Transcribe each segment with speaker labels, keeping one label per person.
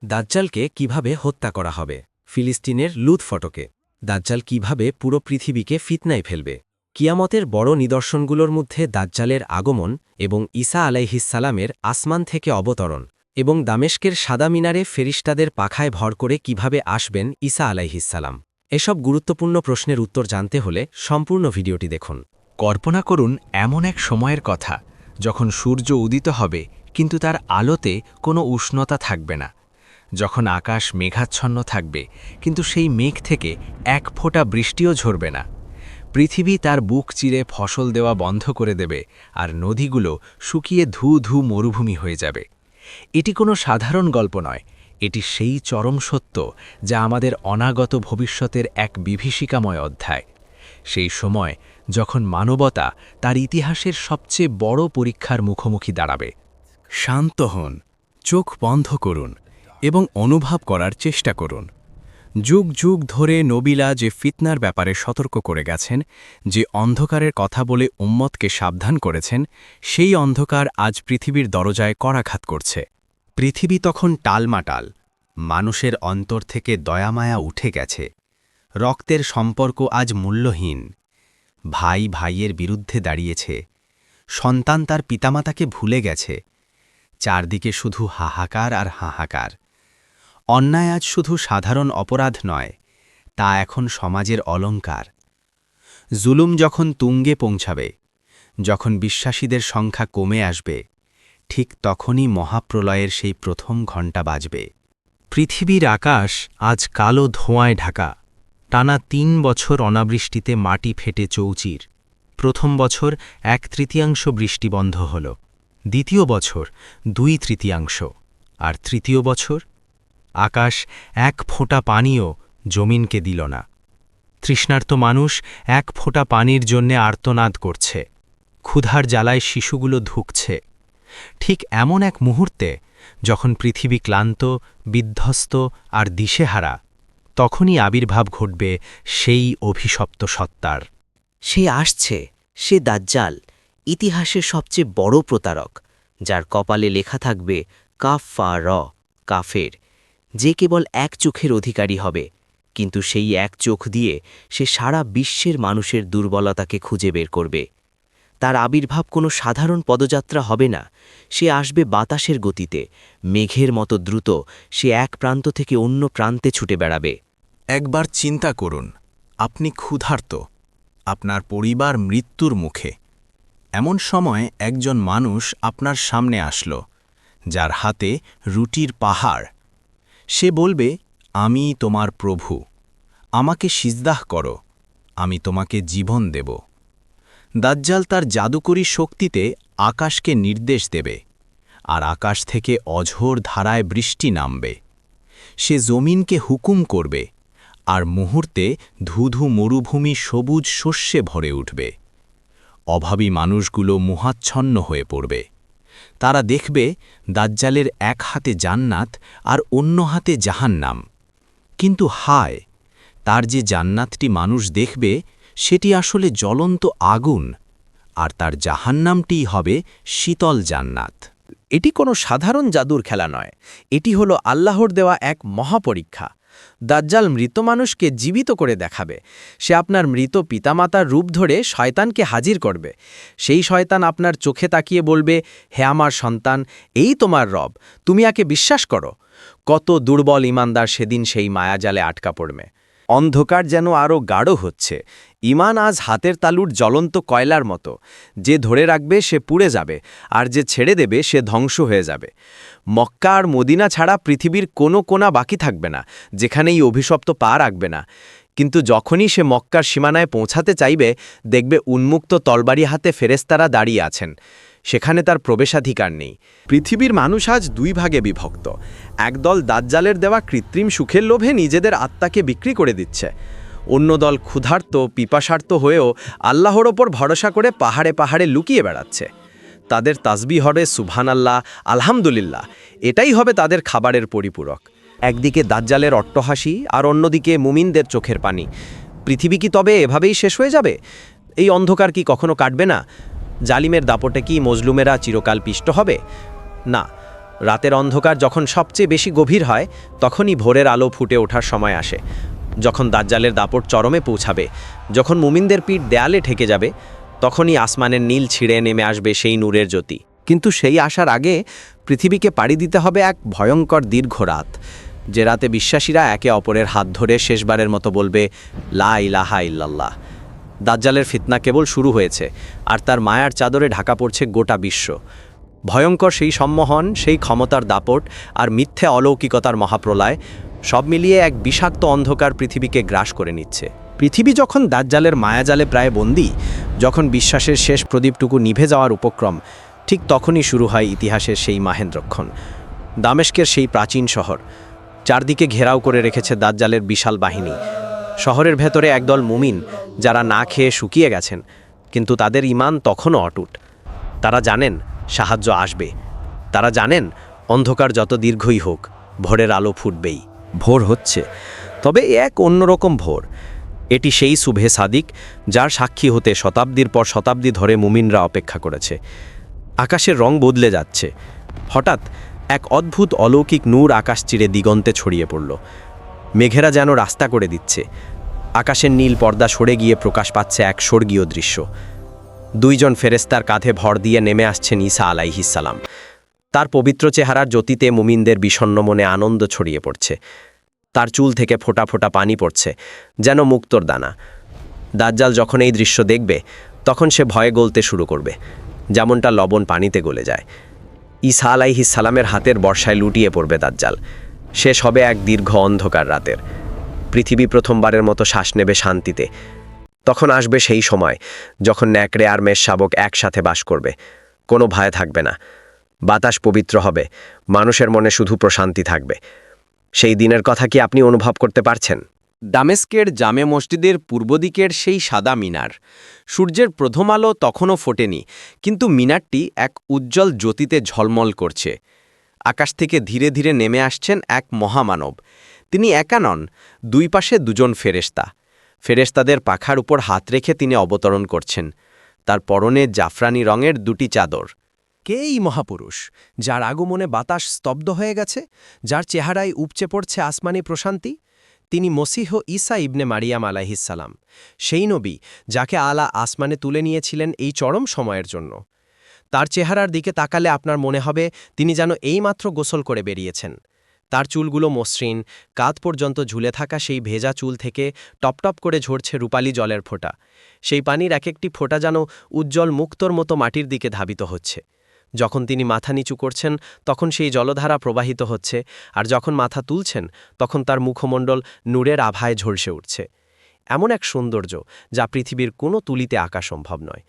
Speaker 1: দাজ্জালকে কিভাবে হত্যা করা হবে, ফিলিস্তিনের লুত ফটকে দাজ্জাল কিভাবে পুরো পৃথিবীকে ফিতনায় ফেলবে। কিয়ামতের বড় নিদর্শনগুলোর মধ্যে দাজ্জালের আগমন এবং ঈসা আলাইহিসসালামের আসমান থেকে অবতরণ এবং দামেস্কের সাদা মিনারে ফেরিস্তাদের পাখায় ভর করে কিভাবে আসবেন ঈসা আলাইহিসসালাম। এসব গুরুত্বপূর্ণ প্রশ্নের উত্তর জানতে হলে সম্পূর্ণ ভিডিওটি দেখুন।
Speaker 2: কল্পনা করুন এমন এক সময়ের কথা যখন সূর্য উদিত হবে কিন্তু তার আলোতে কোনো উষ্ণতা থাকবে না, যখন আকাশ মেঘাচ্ছন্ন থাকবে কিন্তু সেই মেঘ থেকে এক ফোঁটা বৃষ্টিও ঝরবে না। পৃথিবী তার বুক চিরে ফসল দেওয়া বন্ধ করে দেবে আর নদীগুলো শুকিয়ে ধু ধু মরুভূমি হয়ে যাবে। এটি কোনো সাধারণ গল্প নয়, এটি সেই চরম সত্য যা আমাদের অনাগত ভবিষ্যতের এক বিভীষিকাময় অধ্যায়। সেই সময় যখন মানবতা তার ইতিহাসের সবচেয়ে বড় পরীক্ষার মুখোমুখি দাঁড়াবে।
Speaker 3: শান্ত হন, চোখ বন্ধ করুন এবং অনুভব করার চেষ্টা করুন। যুগ যুগ ধরে নবীরা যে ফিতনার ব্যাপারে সতর্ক করে গেছেন, যে অন্ধকারের কথা বলে উম্মতকে সাবধান করেছেন, সেই অন্ধকার আজ পৃথিবীর দরজায় করাঘাত করছে। পৃথিবী তখন টালমাটাল, মানুষের অন্তর থেকে দয়ামায়া উঠে গেছে। রক্তের সম্পর্ক আজ মূল্যহীন। ভাই ভাইয়ের বিরুদ্ধে দাঁড়িয়েছে, সন্তান তার পিতামাতাকে ভুলে গেছে। চারদিকে শুধু হাহাকার আর হাহাকার। অন্যায় আজ শুধু সাধারণ অপরাধ নয়, তা এখন সমাজের অলঙ্কার। জুলুম যখন তুঙ্গে পৌঁছাবে, যখন বিশ্বাসীদের সংখ্যা কমে আসবে, ঠিক তখনই মহাপ্রলয়ের সেই প্রথম ঘণ্টা বাজবে। পৃথিবীর আকাশ আজ কালো ধোঁয়ায় ঢাকা। টানা ৩ বছর অনাবৃষ্টিতে মাটি ফেটে চৌচির। প্রথম বছর ১/৩ বৃষ্টি বন্ধ হল, দ্বিতীয় বছর ২/৩, আর তৃতীয় বছর আকাশ এক ফোঁটা পানিও জমিনকে দিল না। তৃষ্ণার্ত মানুষ এক ফোঁটা পানির জন্যে আর্তনাদ করছে, ক্ষুধার জ্বালায় শিশুগুলো ধুঁকছে। ঠিক এমন এক মুহূর্তে যখন পৃথিবী ক্লান্ত, বিধ্বস্ত আর দিশেহারা, তখনই আবির্ভাব ঘটবে সেই অভিশপ্ত সত্তার।
Speaker 4: সে আসছে, সে দাজ্জাল, ইতিহাসের সবচেয়ে বড় প্রতারক, যার কপালে লেখা থাকবে কাফফার, কাফের, যে কেবল এক চোখের অধিকারী হবে। কিন্তু সেই এক চোখ দিয়ে সে সারা বিশ্বের মানুষের দুর্বলতাকে খুঁজে বের করবে। তার আবির্ভাব কোনো সাধারণ পদযাত্রা হবে না, সে আসবে বাতাসের গতিতে, মেঘের মতো দ্রুত। সে এক প্রান্ত থেকে অন্য প্রান্তে ছুটে বেড়াবে।
Speaker 3: একবার চিন্তা করুন, আপনি ক্ষুধার্ত, আপনার পরিবার মৃত্যুর মুখে। এমন সময় একজন মানুষ আপনার সামনে আসল, যার হাতে রুটির পাহাড়। সে বলবে, আমি তোমার প্রভু, আমাকে সিজদাহ করো, আমি তোমাকে জীবন দেব। দাজ্জাল তার জাদুকরী শক্তিতে আকাশকে নির্দেশ দেবে, আর আকাশ থেকে অঝোর ধারায় বৃষ্টি নামবে। সে জমিনকে হুকুম করবে, আর মুহূর্তে ধুধু মরুভূমি সবুজ শস্যে ভরে উঠবে। অভাবী মানুষগুলো মোহাচ্ছন্ন হয়ে পড়বে। তারা দেখবে দাজ্জালের এক হাতে জান্নাত আর অন্য হাতে জাহান্নাম। কিন্তু হায়, তার যে জান্নাতটি মানুষ দেখবে সেটি আসলে জ্বলন্ত আগুন, আর তার জাহান্নামটিই হবে শীতল জান্নাত।
Speaker 5: এটি কোনো সাধারণ জাদুর খেলা নয়, এটি হলো আল্লাহর দেওয়া এক মহাপরীক্ষা। দাজ্জাল মৃত মানুষকে জীবিত করে দেখাবে। সে আপনার মৃত পিতামাতার রূপ ধরে শয়তানকে হাজির করবে। সেই শয়তান আপনার চোখে তাকিয়ে বলবে, হে আমার সন্তান, এই তোমার রব, তুমি একে বিশ্বাস করো। কত দুর্বল ঈমানদার সেদিন সেই মায়াজালে আটকা পড়বে। অন্ধকার যেন আরও গাঢ় হচ্ছে। ঈমান আজ হাতের তালুর জ্বলন্ত কয়লার মতো, যে ধরে রাখবে সে পুড়ে যাবে, আর যে ছেড়ে দেবে সে ধ্বংস হয়ে যাবে। মক্কা আর মদিনা ছাড়া পৃথিবীর কোনো কোণা বাকি থাকবে না যেখানে এই অভিশপ্ত পা রাখবে না। কিন্তু যখনই সে মক্কার সীমানায় পৌঁছাতে চাইবে, দেখবে উন্মুক্ত তলবারি হাতে ফেরেশতারা দাঁড়িয়ে আছেন। সেখানে তার প্রবেশাধিকার নেই। পৃথিবীর মানুষ আজ দুই ভাগে বিভক্ত। একদল দাজ্জালের দেওয়া কৃত্রিম সুখের লোভে নিজেদের আত্মাকে বিক্রি করে দিচ্ছে, অন্য দল ক্ষুধার্ত, পিপাসার্ত হয়েও আল্লাহর ওপর ভরসা করে পাহাড়ে পাহাড়ে লুকিয়ে বেড়াচ্ছে। তাদের তাসবিহ হবে সুবহানাল্লাহ, আলহামদুলিল্লাহ, এটাই হবে তাদের খাবারের পরিপূরক। একদিকে দাজ্জালের অট্টহাসি আর অন্যদিকে মুমিনদের চোখের পানি। পৃথিবী কি তবে এভাবেই শেষ হয়ে যাবে? এই অন্ধকার কি কখনো কাটবে না? জালিমের দাপটে কি মজলুমেরা চিরকাল পিষ্ট হবে? না, রাতের অন্ধকার যখন সবচেয়ে বেশি গভীর হয় তখনই ভোরের আলো ফুটে ওঠার সময় আসে, যখন দাজ্জালের দাপট চরমে পৌঁছাবে, যখন মুমিনদের পিঠ দেয়ালে ঠেকে যাবে, তখনই আসমানের নীল ছিঁড়ে নেমে আসবে সেই নূরের জ্যোতি। কিন্তু সেই আসার আগে পৃথিবীকে পাড়ি দিতে হবে এক ভয়ঙ্কর দীর্ঘ রাত, যে রাতে বিশ্বাসীরা একে অপরের হাত ধরে শেষবারের মতো বলবে, লা ইলাহা ইল্লাল্লাহ। দাজ্জালের ফিতনা কেবল শুরু হয়েছে, আর তার মায়ার চাদরে ঢাকা পড়ছে গোটা বিশ্ব। ভয়ঙ্কর সেই সম্মোহন, সেই ক্ষমতার দাপট আর মিথ্যে অলৌকিকতার মহাপ্রলয় সব মিলিয়ে এক বিষাক্ত অন্ধকার পৃথিবীকে গ্রাস করে নিচ্ছে। পৃথিবী যখন দাজ্জালের মায়াজালে প্রায় বন্দী, যখন বিশ্বাসের শেষ প্রদীপটুকু নিভে যাওয়ার উপক্রম, ঠিক তখনই শুরু হয় ইতিহাসের সেই মাহেন্দ্রক্ষণ। দামেস্কের সেই প্রাচীন শহর, চারদিকে ঘেরাও করে রেখেছে দাজ্জালের বিশাল বাহিনী। শহরের ভেতরে একদল মুমিন, যারা না খেয়ে শুকিয়ে গেছেন, কিন্তু তাদের ঈমান তখনও অটুট। তারা জানেন সাহায্য আসবে, তারা জানেন অন্ধকার যত দীর্ঘই হোক ভোরের আলো ফুটবেই। ভোর হচ্ছে, তবে এক অন্যরকম ভোর। এটি সেই সুবহে সাদিক, যার সাক্ষী হতে শতাব্দীর পর শতাব্দী ধরে মুমিনরা অপেক্ষা করেছে। আকাশের রং বদলে যাচ্ছে। হঠাৎ এক অদ্ভুত অলৌকিক নূর আকাশ চিরে দিগন্তে ছড়িয়ে পড়ল। মেঘেরা যেন রাস্তা করে দিচ্ছে। আকাশের নীল পর্দা সরে গিয়ে প্রকাশ পাচ্ছে এক স্বর্গীয় দৃশ্য। দুইজন ফেরেস্তার কাঁধে ভর দিয়ে নেমে আসছেন ঈসা আলাইহিসসালাম। তার পবিত্র চেহারার জ্যোতিতে মুমিনদের বিষণ্ণ মনে আনন্দ ছড়িয়ে পড়ছে। তার চুল থেকে ফোঁটা ফোঁটা পানি পড়ছে, যেন মুক্তোর দানা। দাজ্জাল যখন এই দৃশ্য দেখবে, তখন সে ভয়ে গলতে শুরু করবে, যেমনটা লবণ পানিতে গলে যায়। ঈসা আলাইহিসসালামের হাতের বর্ষায় লুটিয়ে পড়বে দাজ্জাল। শেষ হবে এক দীর্ঘ অন্ধকার রাতের। পৃথিবী প্রথমবারের মতো শ্বাস নেবে শান্তিতে। তখন আসবে সেই সময় যখন ন্যাকড়ে আর মেষ শাবক একসাথে বাস করবে। কোনো ভয় থাকবে না, বাতাস পবিত্র হবে, মানুষের মনে শুধু প্রশান্তি থাকবে। সেই দিনের কথা কি আপনি অনুভব করতে পারছেন? দামেস্কের জামে মসজিদের পূর্ব দিকের সেই সাদা মিনার। সূর্যের প্রথম আলো তখনও ফোটেনি, কিন্তু মিনারটি এক উজ্জ্বল জ্যোতিতে ঝলমল করছে। আকাশ থেকে ধীরে ধীরে নেমে আসছেন এক মহামানব। তিনি একা নন, দুই পাশে দুজন ফেরেশতা। ফেরেশতাদের পাখার উপর হাত রেখে তিনি অবতরণ করছেন। তার পরনে জাফরানি রঙের দুটি চাদর।
Speaker 6: কে এই মহাপুরুষ, যার আগমনে বাতাস স্তব্ধ হয়ে গেছে, যার চেহারায় উপচে পড়ছে আসমানি প্রশান্তি? তিনি মসীহ ঈসা ইবনে মারিয়াম আলাইহিসসালাম, সেই নবী যাকে আলা আসমানে তুলে নিয়েছিলেন এই চরম সময়ের জন্য। তার চেহারার দিকে তাকালে আপনার মনে হবে তিনি যেন এইমাত্র গোসল করে বেরিয়েছেন। তার চুলগুলো মসৃণ, কাঁধ পর্যন্ত ঝুলে থাকা সেই ভেজা চুল থেকে টপটপ করে ঝরছে রূপালি জলের ফোঁটা। সেই পানির এক একটি ফোঁটা যেন উজ্জ্বল মুক্তোর মতো মাটির দিকে ধাবিত হচ্ছে। যখন তিনি মাথা নিচু করছেন, তখন সেই জলধারা প্রবাহিত হচ্ছে, আর যখন মাথা তুলছেন, তখন তার মুখমণ্ডল নূরের আভায় ঝলসে উঠছে। এমন এক সৌন্দর্য যা পৃথিবীর কোনো তুলিতে আঁকা সম্ভব নয়,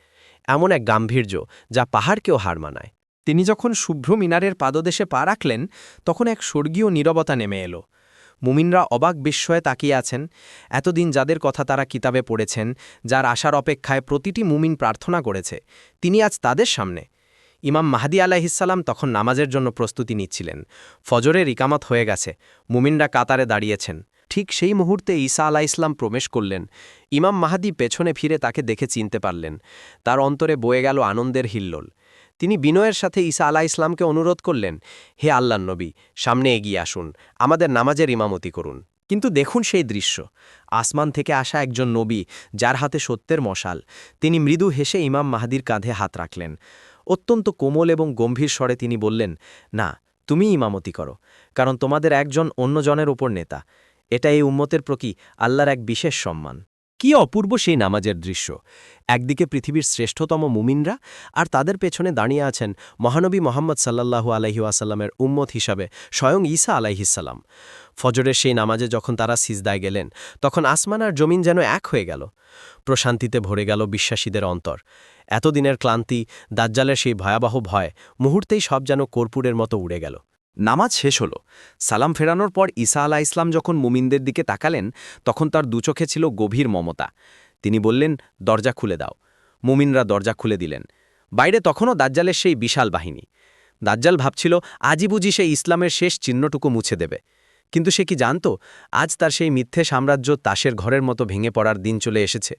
Speaker 6: এমন এক গাম্ভীর্য যা পাহাড়কেও হার মানায়। তিনি যখন শুভ্র মিনারের পাদদেশে পা রাখলেন, তখন এক স্বর্গীয় নীরবতা নেমে এলো। মুমিনরা অবাক বিস্ময়ে তাকিয়ে আছেন। এতদিন যাদের কথা তারা কিতাবে পড়েছেন, যার আশার অপেক্ষায় প্রতিটি মুমিন প্রার্থনা করেছে, তিনি আজ তাদের সামনে। ইমাম মাহদী আলাইহিসসালাম তখন নামাজের জন্য প্রস্তুতি নিচ্ছিলেন। ফজরের ইকামত হয়ে গেছে, মুমিনরা কাতারে দাঁড়িয়েছেন। ঠিক সেই মুহূর্তে ঈসা আলাইহিসসালাম প্রবেশ করলেন। ইমাম মাহদী পেছনে ফিরে তাকে দেখে চিনতে পারলেন। তার অন্তরে বয়ে গেল আনন্দের হিল্লোল। তিনি বিনয়ের সাথে ঈসা আলাইহিসসালামকে অনুরোধ করলেন, হে আল্লাহর নবী, সামনে এগিয়ে আসুন, আমাদের নামাজের ইমামতি করুন। কিন্তু দেখুন সেই দৃশ্য, আসমান থেকে আসা একজন নবী, যার হাতে সত্যের মশাল। তিনি মৃদু হেসে ইমাম মাহদীর কাঁধে হাত রাখলেন। অত্যন্ত কোমল এবং গম্ভীর স্বরে তিনি বললেন, না, তুমি ইমামতি করো, কারণ তোমাদের একজন অন্যজনের ওপর নেতা। এটা এই উম্মতের প্রতি আল্লাহর এক বিশেষ সম্মান। কি অপূর্ব সেই নামাজের দৃশ্য! একদিকে পৃথিবীর শ্রেষ্ঠতম মুমিনরা, আর তাদের পেছনে দাঁড়িয়ে আছেন মহানবী মোহাম্মদ সাল্লাল্লাহু আলাইহি ওয়াসাল্লামের উম্মত হিসাবে স্বয়ং ঈসা আলাইহিসসালাম। ফজরের সেই নামাজে যখন তারা সিজদায় গেলেন, তখন আসমান আর জমিন যেন এক হয়ে গেল। প্রশান্তিতে ভরে গেল বিশ্বাসীদের অন্তর। এতদিনের ক্লান্তি, দাজ্জালের সেই ভয়াবহ ভয়, মুহূর্তেই সব যেন কর্পূরের মতো উড়ে গেল। নামাজ শেষ হল। সালাম ফেরানোর পর ঈসা আলাইহিসসালাম যখন মুমিনদের দিকে তাকালেন, তখন তার দুচোখে ছিল গভীর মমতা। তিনি বললেন, দরজা খুলে দাও। মুমিনরা দরজা খুলে দিলেন। বাইরে তখনও দাজ্জালের সেই বিশাল বাহিনী। দাজ্জাল ভাবছিল আজই বুঝি সে ইসলামের শেষ চিহ্নটুকু মুছে দেবে। কিন্তু সে কি জানত, আজ তার সেই মিথ্যে সাম্রাজ্য তাসের ঘরের মতো ভেঙে পড়ার দিন চলে এসেছে।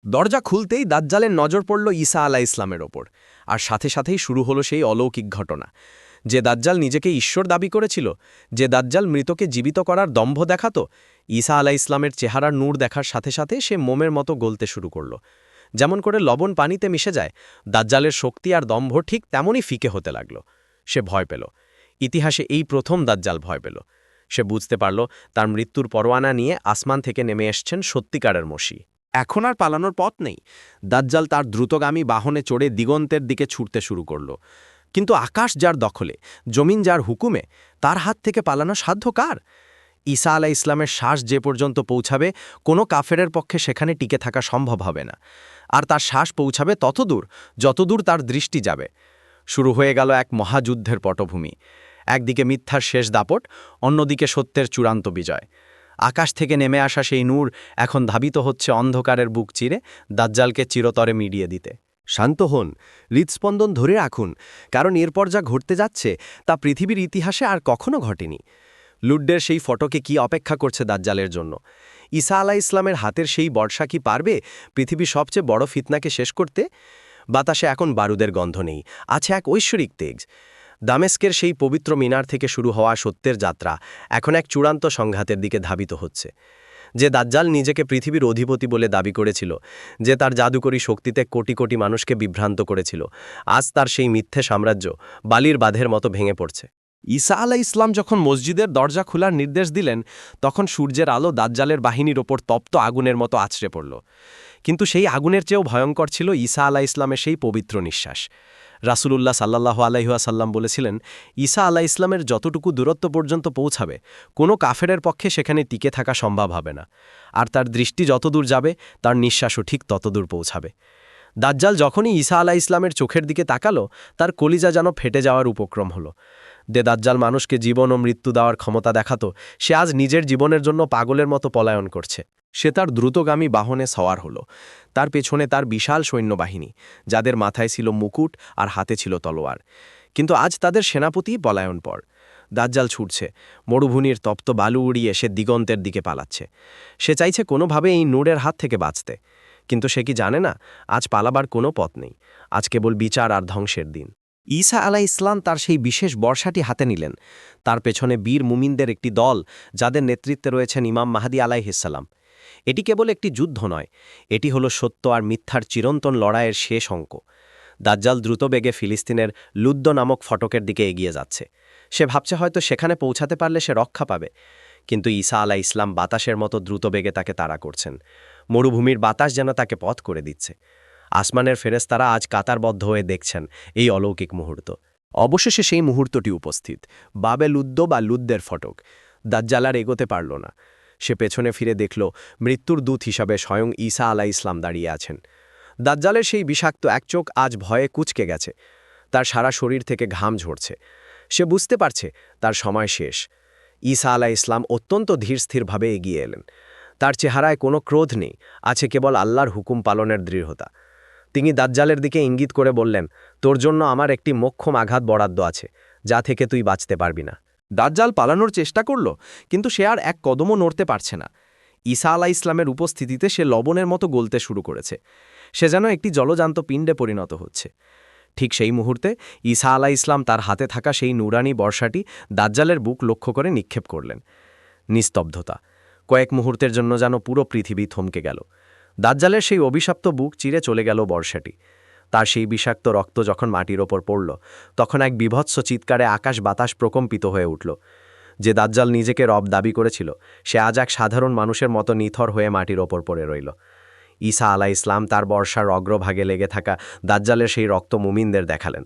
Speaker 6: দরজা খুলতেই দাজ্জালের নজর পড়ল ঈসা আলাইহিসসালামের ওপর, আর সাথে সাথেই শুরু হলো সেই অলৌকিক ঘটনা। যে দাজ্জাল নিজেকে ঈশ্বর দাবি করেছিল, যে দাজ্জাল মৃতকে জীবিত করার দম্ভ দেখাত, ঈসা আলাইহিস সালামের চেহারার নূর দেখার সাথে সাথে সে মোমের মতো গলতে শুরু করল। যেমন করে লবণ পানিতে মিশে যায়, দাজ্জালের শক্তি আর দম্ভ ঠিক তেমনই ফিকে হতে লাগল। সে ভয় পেল। ইতিহাসে এই প্রথম দাজ্জাল ভয় পেল। সে বুঝতে পারল তার মৃত্যুর পরোয়ানা নিয়ে আসমান থেকে নেমে এসছেন সত্যিকারের মসিহ। এখন আর পালানোর পথ নেই। দাজ্জাল তার দ্রুতগামী বাহনে চড়ে দিগন্তের দিকে ছুটতে শুরু করল। কিন্তু আকাশ যার দখলে, জমিন যার হুকুমে, তার হাত থেকে পালানো সাধ্য কার? ঈসা আলাইহিস সালামের শ্বাস যে পর্যন্ত পৌঁছাবে, কোনো কাফেরের পক্ষে সেখানে টিকে থাকা সম্ভব হবে না। আর তার শ্বাস পৌঁছাবে ততদূর যতদূর তার দৃষ্টি যাবে। শুরু হয়ে গেল এক মহাযুদ্ধের পটভূমি। একদিকে মিথ্যার শেষ দাপট, অন্যদিকে সত্যের চূড়ান্ত বিজয়। আকাশ থেকে নেমে আসা সেই নূর এখন ধাবিত হচ্ছে অন্ধকারের বুক চিরে দাজ্জালকে চিরতরে মিডিয়ে দিতে। শান্ত হন, হৃৎস্পন্দন ধরে রাখুন, কারণ এরপর যা ঘটতে যাচ্ছে তা পৃথিবীর ইতিহাসে আর কখনো ঘটেনি। লুড্ডের সেই ফটোকে কি অপেক্ষা করছে দাজ্জালের জন্য? ঈসা আলাইহিস সালামের হাতের সেই বর্ষা কি পারবে পৃথিবীর সবচেয়ে বড় ফিতনাকে শেষ করতে? বাতাসে এখন বারুদের গন্ধ নেই, আছে এক ঐশ্বরিক তেজ। দামেস্কের সেই পবিত্র মিনার থেকে শুরু হওয়া সত্যের যাত্রা এখন এক চূড়ান্ত সংঘাতের দিকে ধাবিত হচ্ছে। যে দাজ্জাল নিজেকে পৃথিবীর অধিপতি বলে দাবি করেছিল, যে তার জাদুকরী শক্তিতে কোটি কোটি মানুষকে বিভ্রান্ত করেছিল, আজ তার সেই মিথ্যে সাম্রাজ্য বালির বাঁধের মতো ভেঙে পড়ছে। ঈসা আলাইহিস সালাম যখন মসজিদের দরজা খোলার নির্দেশ দিলেন, তখন সূর্যের আলো দাজ্জালের বাহিনীর ওপর তপ্ত আগুনের মতো আছড়ে পড়ল। কিন্তু সেই আগুনের চেয়েও ভয়ঙ্কর ছিল ঈসা আলাইহিস সালামের সেই পবিত্র নিঃশ্বাস। রাসূলুল্লাহ সাল্লাল্লাহু আলাইহি ওয়াসাল্লাম বলেছিলেন, ঈসা আলাইহিস সালামের যতটুকু দূরত্ব পর্যন্ত পৌঁছাবে, কোনো কাফেরের পক্ষে সেখানে টিকে থাকা সম্ভব হবে না। আর তার দৃষ্টি যতদূর যাবে, তার নিঃশ্বাসও ঠিক ততদূর পৌঁছাবে। দাজ্জাল যখনই ঈসা আলাইহিস সালামের চোখের দিকে তাকালো, তার কলিজা যেন ফেটে যাওয়ার উপক্রম হলো। যে দাজ্জাল মানুষকে জীবন ও মৃত্যু দেওয়ার ক্ষমতা দেখাতো, সে আজ নিজের জীবনের জন্য পাগলের মতো পলায়ন করছে। সে তার দ্রুতগামী বাহনে সওয়ার হলো। তার পেছনে তার বিশাল সৈন্যবাহিনী, যাদের মাথায় ছিল মুকুট আর হাতে ছিল তলোয়ার। কিন্তু আজ তাদের সেনাপতি পলায়নপর। দাজ্জাল ছুটছে, মরুভূমির তপ্ত বালু উড়িয়ে সে দিগন্তের দিকে পালাচ্ছে। সে চাইছে কোনোভাবে এই নূরের হাত থেকে বাঁচতে। কিন্তু সে কি জানে না, আজ পালাবার কোনো পথ নেই। আজ কেবল বিচার আর ধ্বংসের দিন। ঈসা আলাইহিস সালাম তার সেই বিশেষ বর্ষাটি হাতে নিলেন। তার পেছনে বীর মুমিনদের একটি দল, যাদের নেতৃত্বে রয়েছেন ইমাম মাহদী আলাইহিস সালাম। এটি কেবল একটি যুদ্ধ নয়, এটি হলো সত্য আর মিথ্যার চিরন্তন লড়াইয়ের শেষ অঙ্ক। দাজ্জাল দ্রুতবেগে ফিলিস্তিনের লুদ্দ নামক ফটকের দিকে এগিয়ে যাচ্ছে। সে ভাবছে হয়তো সেখানে পৌঁছাতে পারলে সে রক্ষা পাবে। কিন্তু ঈসা আলাইহিস সালাম বাতাসের মতো দ্রুতবেগে তাকে তাড়া করছেন। মরুভূমির বাতাস যেন তাকে পথ করে দিচ্ছে। আসমানের ফেরেশতারা আজ কাতারবদ্ধ হয়ে দেখছেন এই অলৌকিক মুহূর্ত। অবশেষে সেই মুহূর্তটি উপস্থিত, বাবে লুদ্দ বা লুদ্দের ফটক। দাজ্জাল আর এগোতে পারল না। সে পেছনে ফিরে দেখল মৃত্যুর দূত হিসাবে স্বয়ং ঈসা আলাইহিস সালাম দাঁড়িয়ে আছেন। দাজ্জালের সেই বিষাক্ত এক চোখ আজ ভয়ে কুঁচকে গেছে। তার সারা শরীর থেকে ঘাম ঝরছে। সে বুঝতে পারছে তার সময় শেষ। ঈসা আলাইহিস সালাম অত্যন্ত ধীরস্থিরভাবে এগিয়ে এলেন। তার চেহারায় কোনো ক্রোধ নেই, আছে কেবল আল্লাহর হুকুম পালনের দৃঢ়তা। তিনি দাজ্জালের দিকে ইঙ্গিত করে বললেন, তোর জন্য আমার একটি মোক্ষম আঘাত বরাদ্দ আছে, যা থেকে তুই বাঁচতে পারবি না। দাজ্জাল পালানোর চেষ্টা করল, কিন্তু সে আর এক কদমও নড়তে পারছে না। ঈসা আলাইহিস সালামের উপস্থিতিতে সে লবণের মতো গলতে শুরু করেছে। সে যেন একটি জলজান্ত পিণ্ডে পরিণত হচ্ছে। ঠিক সেই মুহূর্তে ঈসা আলাইহিস সালাম তার হাতে থাকা সেই নুরানি বর্ষাটি দাজ্জালের বুক লক্ষ্য করে নিক্ষেপ করলেন। নিস্তব্ধতা। কয়েক মুহূর্তের জন্য যেন পুরো পৃথিবী থমকে গেল। দাজ্জালের সেই অভিশপ্ত বুক চিরে চলে গেল বর্ষাটি। তার সেই বিষাক্ত রক্ত যখন মাটির ওপর পড়ল, তখন এক বিভৎস চিৎকারে আকাশ বাতাস প্রকম্পিত হয়ে উঠল। যে দাজ্জাল নিজেকে রব দাবি করেছিল, সে আজ এক সাধারণ মানুষের মতো নিথর হয়ে মাটির ওপর পড়ে রইল। ঈসা আলাইহিস সালাম তার বর্ষার অগ্রভাগে লেগে থাকা দাজ্জালের সেই রক্ত মুমিনদের দেখালেন।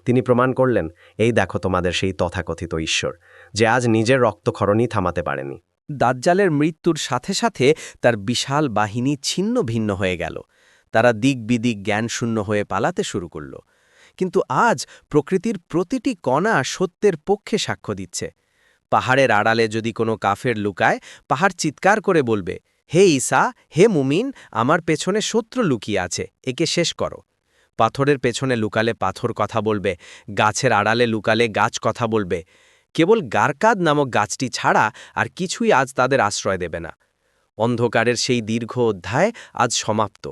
Speaker 6: তিনি প্রমাণ করলেন, এই দেখো তোমাদের সেই তথাকথিত ঈশ্বর, যে আজ নিজের রক্তক্ষরণই থামাতে পারেনি। দাজ্জালের মৃত্যুর সাথে সাথে তার বিশাল বাহিনী ছিন্ন ভিন্ন হয়ে গেল। তারা দিক বিদিক জ্ঞানশূন্য হয়ে পালাতে শুরু করল। কিন্তু আজ প্রকৃতির প্রতিটি কণা সত্যের পক্ষে সাক্ষ্য দিচ্ছে। পাহাড়ের আড়ালে যদি কোনো কাফের লুকায়, পাহাড় চিৎকার করে বলবে, হে ঈসা, হে মুমিন, আমার পেছনে শত্রু লুকিয়ে আছে, একে শেষ করো। পাথরের পেছনে লুকালে পাথর কথা বলবে, গাছের আড়ালে লুকালে গাছ কথা বলবে। কেবল গারকাদ নামক গাছটি ছাড়া আর কিছুই আজ তাদের আশ্রয় দেবে না। অন্ধকারের সেই দীর্ঘ অধ্যায় আজ সমাপ্ত।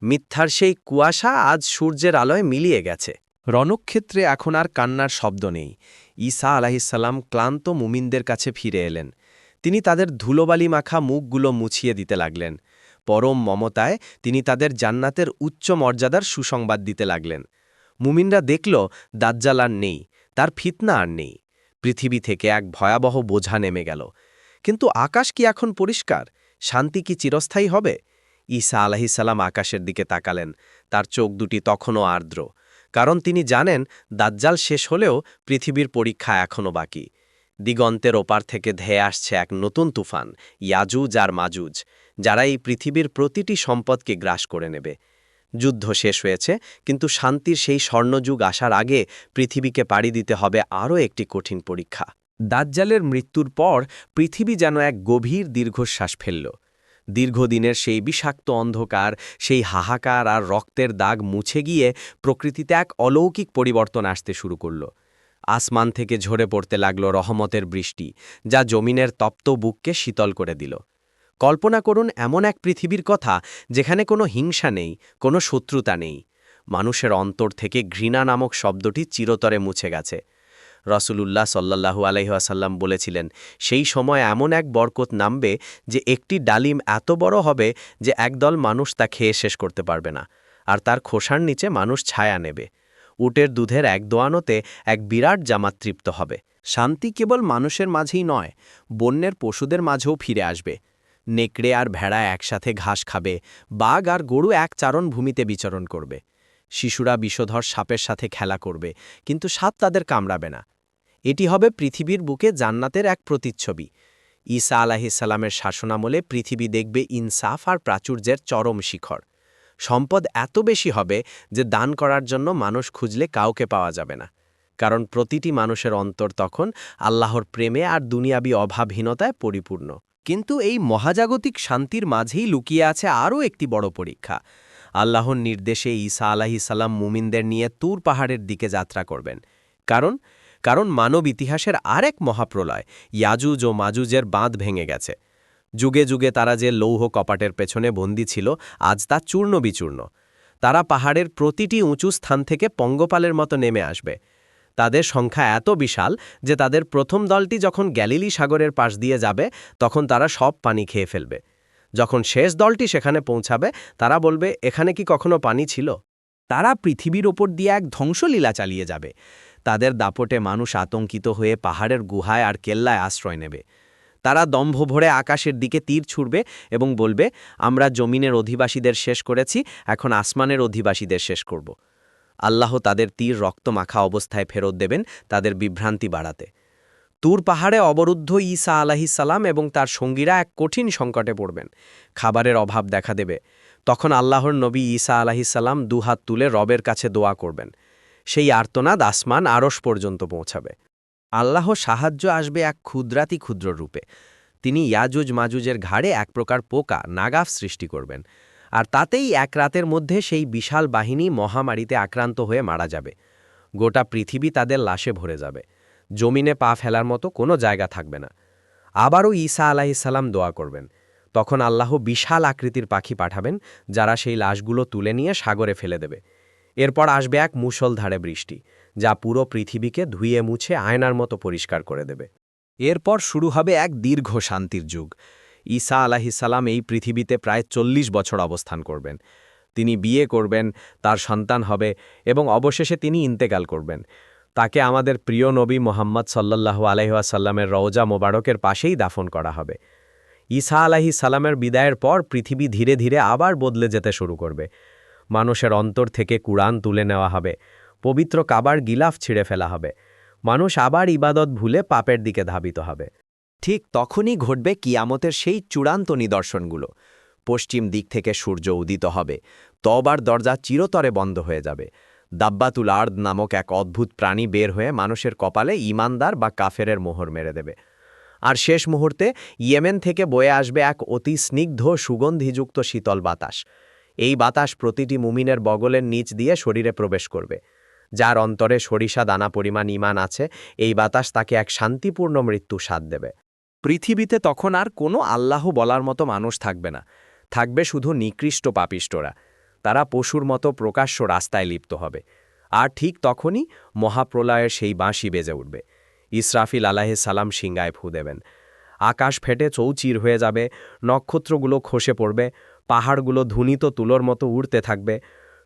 Speaker 6: মিথ্যার সেই কুয়াশা আজ সূর্যের আলোয় মিলিয়ে গেছে। রণক্ষেত্রে এখন আর কান্নার শব্দ নেই। ঈসা আলাহিসাল্লাম ক্লান্ত মুমিনদের কাছে ফিরে এলেন। তিনি তাদের ধুলোবালি মাখা মুখগুলো মুছিয়ে দিতে লাগলেন। পরম মমতায় তিনি তাদের জান্নাতের উচ্চ মর্যাদার সুসংবাদ দিতে লাগলেন। মুমিনরা দেখল দাজ্জাল আর নেই, তার ফিতনা আর নেই। পৃথিবী থেকে এক ভয়াবহ বোঝা নেমে গেল। কিন্তু আকাশ কি এখন পরিষ্কার? শান্তি কি চিরস্থায়ী হবে? ঈসা আলাহিসাল্লাম আকাশের দিকে তাকালেন। তার চোখ দুটি তখনও আর্দ্র, কারণ তিনি জানেন দাজ্জাল শেষ হলেও পৃথিবীর পরীক্ষা এখনও বাকি। দিগন্তের ওপার থেকে ধেয়ে আসছে এক নতুন তুফান, ইয়াজুজ আর মাজুজ, যারা এই পৃথিবীর প্রতিটি সম্পদকে গ্রাস করে নেবে। যুদ্ধ শেষ হয়েছে, কিন্তু শান্তির সেই স্বর্ণযুগ আসার আগে পৃথিবীকে পাড়ি দিতে হবে আরও একটি কঠিন পরীক্ষা। দাজ্জালের মৃত্যুর পর পৃথিবী যেন এক গভীর দীর্ঘশ্বাস ফেলল। দীর্ঘদিনের সেই বিষাক্ত অন্ধকার, সেই হাহাকার আর রক্তের দাগ মুছে গিয়ে প্রকৃতিতে এক অলৌকিক পরিবর্তন আসতে শুরু করল। আসমান থেকে ঝরে পড়তে লাগল রহমতের বৃষ্টি, যা জমিনের তপ্ত বুককে শীতল করে দিল। কল্পনা করুন এমন এক পৃথিবীর কথা যেখানে কোনো হিংসা নেই, কোনো শত্রুতা নেই। মানুষের অন্তর থেকে ঘৃণা নামক শব্দটি চিরতরে মুছে গেছে। রসুলুল্লাহ সাল্লাল্লাহু আলাইহি ওয়াসাল্লাম বলেছিলেন, সেই সময় এমন এক বরকত নামবে যে একটি ডালিম এত বড় হবে যে একদল মানুষ তা খেয়ে শেষ করতে পারবে না, আর তার খোসার নিচে মানুষ ছায়া নেবে। উটের দুধের এক দোয়ানোতে এক বিরাট জামাত তৃপ্ত হবে। শান্তি কেবল মানুষের মাঝেই নয়, বন্যের পশুদের মাঝেও ফিরে আসবে। নেকড়ে আর ভেড়া একসাথে ঘাস খাবে, বাঘ আর গরু এক চারণভূমিতে বিচরণ করবে। শিশুরা বিষধর সাপের সাথে খেলা করবে, কিন্তু সাপ তাদের কামড়াবে না। এটি হবে পৃথিবীর বুকে জান্নাতের এক প্রতিচ্ছবি। ঈসা আলাহিসাল্লামের শাসনামলে পৃথিবী দেখবে ইনসাফ আর প্রাচুর্যের চরম শিখর। সম্পদ এত বেশি হবে যে দান করার জন্য মানুষ খুঁজলে কাউকে পাওয়া যাবে না, কারণ প্রতিটি মানুষের অন্তর তখন আল্লাহর প্রেমে আর দুনিয়াবি অভাবহীনতায় পরিপূর্ণ। কিন্তু এই মহাজাগতিক শান্তির মাঝেই লুকিয়ে আছে আরও একটি বড় পরীক্ষা। আল্লাহর নির্দেশে ঈসা আলাহিসাল্লাম মুমিনদের নিয়ে তুর পাহাড়ের দিকে যাত্রা করবেন। কারণ মানব ইতিহাসের আরেক মহাপ্রলয়, ইয়াজুজ ও মাজুজের বাঁধ ভেঙে গেছে। যুগে যুগে তারা যে লৌহ কপাটের পেছনে বন্দী ছিল, আজ তা চূর্ণ বিচূর্ণ। তারা পাহাড়ের প্রতিটি উঁচু স্থান থেকে পঙ্গপালের মতো নেমে আসবে। তাদের সংখ্যা এত বিশাল যে তাদের প্রথম দলটি যখন গ্যালিলি সাগরের পাশ দিয়ে যাবে, তখন তারা সব পানি খেয়ে ফেলবে। যখন শেষ দলটি সেখানে পৌঁছাবে, তারা বলবে, এখানে কি কখনো পানি ছিল? তারা পৃথিবীর ওপর দিয়ে এক ধ্বংসলীলা চালিয়ে যাবে। তাদের দাপটে মানুষ আতঙ্কিত হয়ে পাহাড়ের গুহায় আর কেল্লায় আশ্রয় নেবে। তারা দম্ভ ভরে আকাশের দিকে তীর ছুড়বে এবং বলবে, আমরা জমিনের অধিবাসীদের শেষ করেছি, এখন আসমানের অধিবাসীদের শেষ করব। আল্লাহ তাদের তীর রক্তমাখা অবস্থায় ফেরত দেবেন, তাদের বিভ্রান্তি বাড়াতে। তুর পাহাড়ে অবরুদ্ধ ঈসা আলাহিসাল্লাম এবং তার সঙ্গীরা এক কঠিন সংকটে পড়বেন। খাবারের অভাব দেখা দেবে। তখন আল্লাহর নবী ঈসা আলাহিসাল্লাম দুহাত তুলে রবের কাছে দোয়া করবেন। সেই আর্তনাদ আসমান আরশ পর্যন্ত পৌঁছাবে। আল্লাহ সাহায্য আসবে এক ক্ষুদ্রাতি ক্ষুদ্র রূপে। তিনি ইয়াজুজ মাজুজের ঘাড়ে এক প্রকার পোকা, নাগাফ সৃষ্টি করবেন, আর তাতেই এক রাতের মধ্যে সেই বিশাল বাহিনী মহামারীতে আক্রান্ত হয়ে মারা যাবে। গোটা পৃথিবী তাদের লাশে ভরে যাবে। জমিনে পা ফেলার মতো কোনো জায়গা থাকবে না। আবারও ঈসা আলাহিসাল্লাম দোয়া করবেন। তখন আল্লাহ বিশাল আকৃতির পাখি পাঠাবেন, যারা সেই লাশগুলো তুলে নিয়ে সাগরে ফেলে দেবে। এরপর আসবে এক মুষলধারে বৃষ্টি, যা পুরো পৃথিবীকে ধুয়ে মুছে আয়নার মতো পরিষ্কার করে দেবে। এরপর শুরু হবে এক দীর্ঘ শান্তির যুগ। ঈসা আলাহিসাল্লাম এই পৃথিবীতে প্রায় ৪০ বছর অবস্থান করবেন। তিনি বিয়ে করবেন, তার সন্তান হবে এবং অবশেষে তিনি ইন্তেকাল করবেন। তাকে আমাদের প্রিয় নবী মোহাম্মদ সাল্লাল্লাহু আলাইহি ওয়াসাল্লামের রওজা মোবারকের পাশেই দাফন করা হবে। ঈসা আলাইহিসসালামের বিদায়ের পর পৃথিবী ধীরে ধীরে আবার বদলে যেতে শুরু করবে। মানুষের অন্তর থেকে কুরআন তুলে নেওয়া হবে, পবিত্র কাবার গিলাফ ছিঁড়ে ফেলা হবে। মানুষ আবার ইবাদত ভুলে পাপের দিকে ধাবিত হবে। ঠিক তখনই ঘটবে কিয়ামতের সেই চূড়ান্ত নিদর্শনগুলো। পশ্চিম দিক থেকে সূর্য উদিত হবে, তওবার দরজা চিরতরে বন্ধ হয়ে যাবে। দাব্বাতুল আর্দ নামক এক অদ্ভুত প্রাণী বের হয়ে মানুষের কপালে ঈমানদার বা কাফেরের মোহর মেরে দেবে। আর শেষ মুহূর্তে ইয়েমেন থেকে বয়ে আসবে এক অতি স্নিগ্ধ সুগন্ধিযুক্ত শীতল বাতাস। এই বাতাস প্রতিটি মুমিনের বগলের নিচ দিয়ে শরীরে প্রবেশ করবে। যার অন্তরে সরিষা দানা পরিমাণ ঈমান আছে, এই বাতাস তাকে এক শান্তিপূর্ণ মৃত্যু স্বাদ দেবে। পৃথিবীতে তখন আর কোনো আল্লাহ বলার মতো মানুষ থাকবে না, থাকবে শুধু নিকৃষ্ট পাপিষ্টরা। তারা পশুর মতো প্রকাশ্য রাস্তায় লিপ্ত হবে। আর ঠিক তখনই মহাপ্রলয়ের সেই বাঁশি বেজে উঠবে। ইসরাফিল আলাইহিস সালাম সিংগায় ফু দেবেন। আকাশ ফেটে চৌচির হয়ে যাবে, নক্ষত্রগুলো খসে পড়বে, পাহাড়গুলো ধুনিত তুলোর মতো উড়তে থাকবে,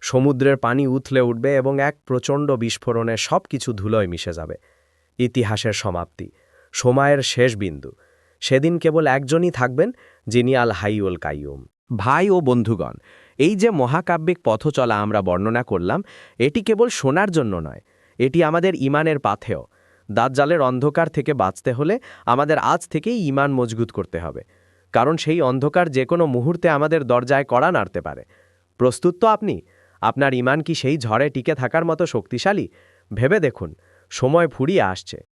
Speaker 6: সমুদ্রের পানি উথলে উঠবে এবং এক প্রচণ্ড বিস্ফোরণে সব কিছু ধুলোয় মিশে যাবে। ইতিহাসের সমাপ্তি, সময়ের শেষ বিন্দু। সেদিন কেবল একজনই থাকবেন, যিনি আল হাইউল কাইয়ুম। ভাই ও বন্ধুগণ, এই যে মহাকাব্যিক পথচলা আমরা বর্ণনা করলাম, এটি কেবল শোনার জন্য নয়, এটি আমাদের ইমানের পাথেয়। দাজ্জালের অন্ধকার থেকে বাঁচতে হলে আমাদের আজ থেকেই ইমান মজবুত করতে হবে, কারণ সেই অন্ধকার যে কোনো মুহূর্তে আমাদের দরজায় কড়া নাড়তে পারে। প্রস্তুত তো আপনি? আপনার ইমান কি সেই ঝড়ে টিকে থাকার মতো শক্তিশালী? ভেবে দেখুন, সময় ফুরিয়ে আসছে।